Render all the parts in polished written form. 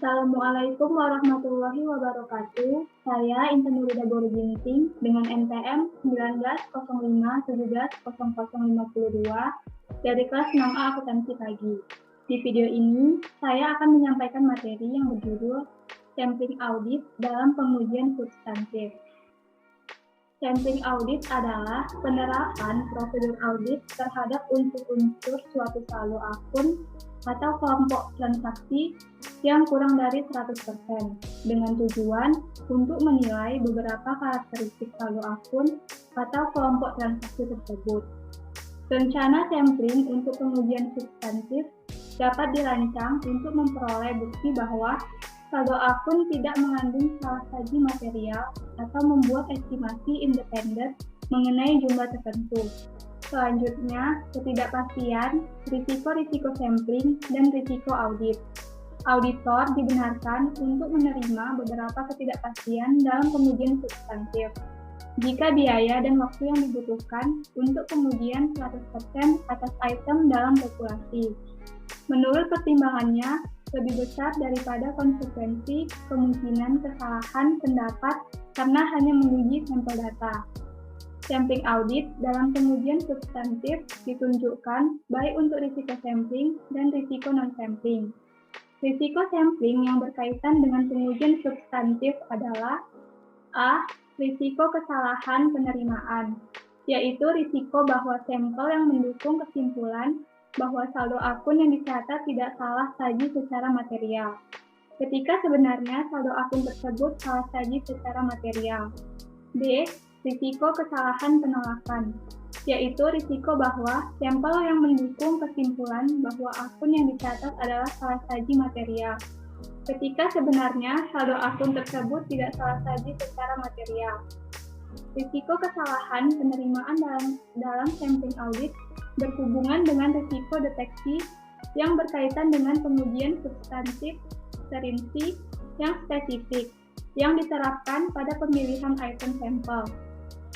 Assalamualaikum warahmatullahi wabarakatuh. Saya Intan Nurida Ginting dengan NPM 1905170052 dari kelas 6A Akuntansi Pagi. Di video ini, saya akan menyampaikan materi yang berjudul Sampling Audit dalam pengujian substantif. Sampling audit adalah penerapan prosedur audit terhadap unsur-unsur suatu saldo akun atau kelompok transaksi yang kurang dari 100% dengan tujuan untuk menilai beberapa karakteristik saldo akun atau kelompok transaksi tersebut. Rencana sampling untuk pengujian substantif dapat dirancang untuk memperoleh bukti bahwa saldo akun tidak mengandung salah saji material atau membuat estimasi independen mengenai jumlah tertentu. Selanjutnya, ketidakpastian, risiko-risiko sampling, dan risiko audit. Auditor dibenarkan untuk menerima beberapa ketidakpastian dalam pengujian substantif. Jika biaya dan waktu yang dibutuhkan untuk pengujian 100% atas item dalam populasi. Menurut pertimbangannya, lebih besar daripada konsekuensi kemungkinan kesalahan pendapat karena hanya menguji sampel data. Sampling audit dalam pengujian substantif ditunjukkan baik untuk risiko sampling dan risiko non-sampling. Risiko sampling yang berkaitan dengan pengujian substantif adalah A. Risiko kesalahan penerimaan, yaitu risiko bahwa sampel yang mendukung kesimpulan bahwa saldo akun yang dicatat tidak salah saji secara material, ketika sebenarnya saldo akun tersebut salah saji secara material. B. Risiko kesalahan penolakan, yaitu risiko bahwa sampel yang mendukung kesimpulan bahwa akun yang dicatat adalah salah saji material, ketika sebenarnya saldo akun tersebut tidak salah saji secara material. Risiko kesalahan penerimaan dalam sampling audit berhubungan dengan risiko deteksi yang berkaitan dengan pengujian substantif serinci yang spesifik yang diterapkan pada pemilihan item sampel.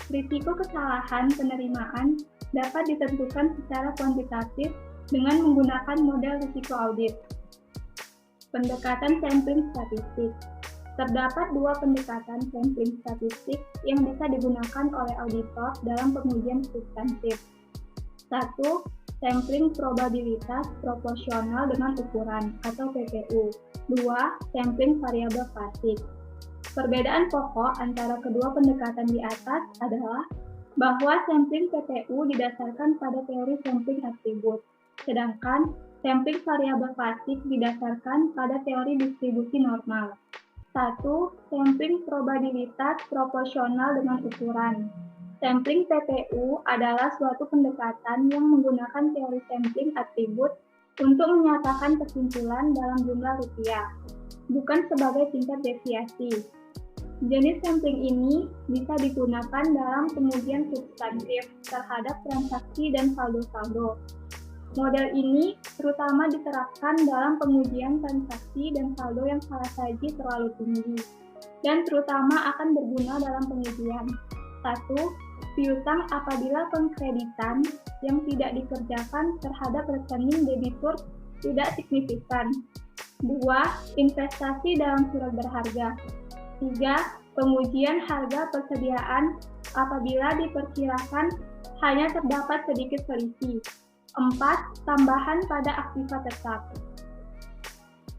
Risiko kesalahan penerimaan dapat ditentukan secara kuantitatif dengan menggunakan model risiko audit. Pendekatan sampling statistik. Terdapat dua pendekatan sampling statistik yang bisa digunakan oleh auditor dalam pengujian substantif. 1. Sampling probabilitas proporsional dengan ukuran atau PPU. 2. Sampling variabel klasik. Perbedaan pokok antara kedua pendekatan di atas adalah bahwa sampling PPU didasarkan pada teori sampling atribut, sedangkan sampling variabel klasik didasarkan pada teori distribusi normal. 1. Sampling probabilitas proporsional dengan ukuran. Sampling PPU adalah suatu pendekatan yang menggunakan teori sampling atribut untuk menyatakan kesimpulan dalam jumlah rupiah, bukan sebagai tingkat deviasi. Jenis sampling ini bisa digunakan dalam pengujian substantif terhadap transaksi dan saldo-saldo. Model ini terutama diterapkan dalam pengujian transaksi dan saldo yang salah saji terlalu tinggi, dan terutama akan berguna dalam pengujian 1. Piutang apabila pengkreditan yang tidak dikerjakan terhadap rekening debitur tidak signifikan. 2. Investasi dalam surat berharga. 3. Pengujian harga persediaan apabila diperkirakan hanya terdapat sedikit selisih. 4. Tambahan pada aktiva tetap.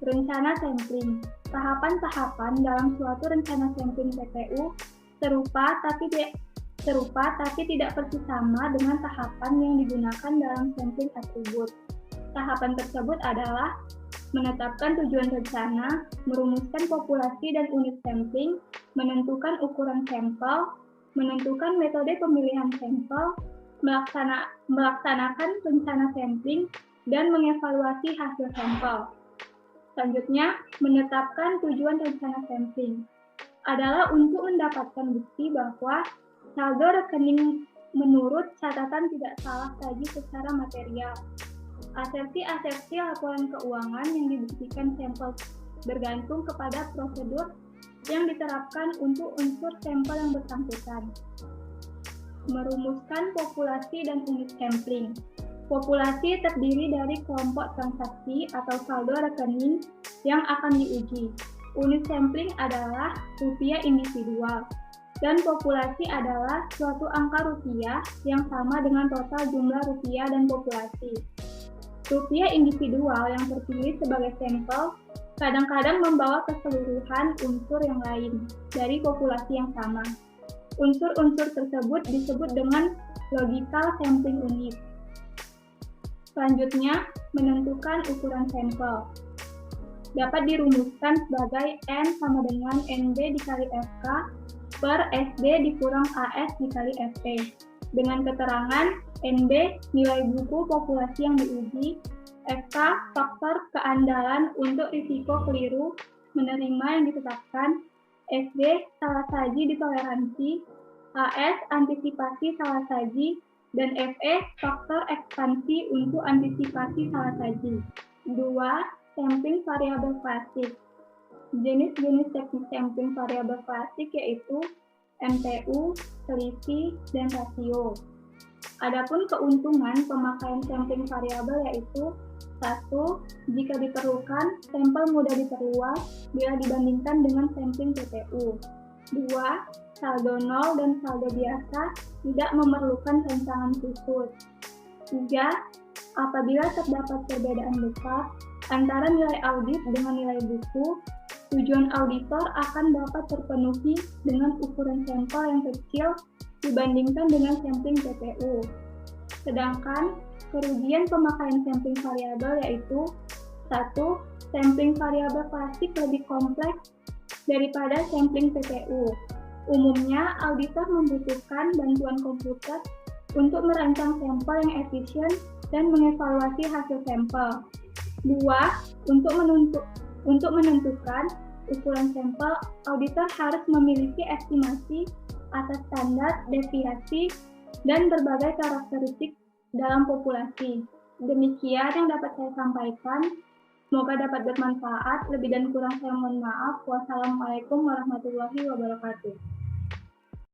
Rencana sampling. Tahapan-tahapan dalam suatu rencana sampling PPU serupa tapi tidak persis sama dengan tahapan yang digunakan dalam sampling atribut. Tahapan tersebut adalah menetapkan tujuan rencana, merumuskan populasi dan unit sampling, menentukan ukuran sampel, menentukan metode pemilihan sampel, melaksanakan rencana sampling, dan mengevaluasi hasil sampel. Selanjutnya, menetapkan tujuan rencana sampling adalah untuk mendapatkan bukti bahwa saldo rekening menurut catatan tidak salah saji secara material. Asersi-asersi laporan keuangan yang dibuktikan sampel bergantung kepada prosedur yang diterapkan untuk unsur sampel yang bersangkutan. Merumuskan populasi dan unit sampling. Populasi terdiri dari kelompok transaksi atau saldo rekening yang akan diuji. Unit sampling adalah rupiah individual, dan populasi adalah suatu angka rupiah yang sama dengan total jumlah rupiah dan populasi. Rupiah individual yang terpilih sebagai sampel kadang-kadang membawa keseluruhan unsur yang lain dari populasi yang sama. Unsur-unsur tersebut disebut dengan logical sampling unit. Selanjutnya, menentukan ukuran sampel. Dapat dirumuskan sebagai N sama dengan NB dikali FK per SD dikurang AS dikali FP. Dengan keterangan NB nilai buku populasi yang diuji, FK faktor keandalan untuk risiko keliru menerima yang ditetapkan, SD salah saji ditoleransi, AS antisipasi salah saji, dan FE faktor ekspansi untuk antisipasi salah saji. 2. Sampling variabel klasik. Jenis-jenis teknik sampling variabel klasik yaitu MTU, selisih, dan rasio. Adapun keuntungan pemakaian sampling variabel yaitu 1. Jika diperlukan, sampel mudah diperluas bila dibandingkan dengan sampling TPU. 2. Saldo nol dan saldo biasa tidak memerlukan rancangan khusus. 3. Apabila terdapat perbedaan besar antara nilai audit dengan nilai buku, tujuan auditor akan dapat terpenuhi dengan ukuran sampel yang kecil dibandingkan dengan sampling TPU. Sedangkan kerugian pemakaian sampling variabel yaitu 1. Sampling variabel klasik lebih kompleks daripada sampling TPU. Umumnya, auditor membutuhkan bantuan komputer untuk merancang sampel yang efisien dan mengevaluasi hasil sampel. 2. Untuk menentukan ukuran sampel, auditor harus memiliki estimasi atas standar, deviasi, dan berbagai karakteristik dalam populasi. Demikian yang dapat saya sampaikan. Semoga dapat bermanfaat. Lebih dan kurang saya mohon maaf. Wassalamualaikum warahmatullahi wabarakatuh.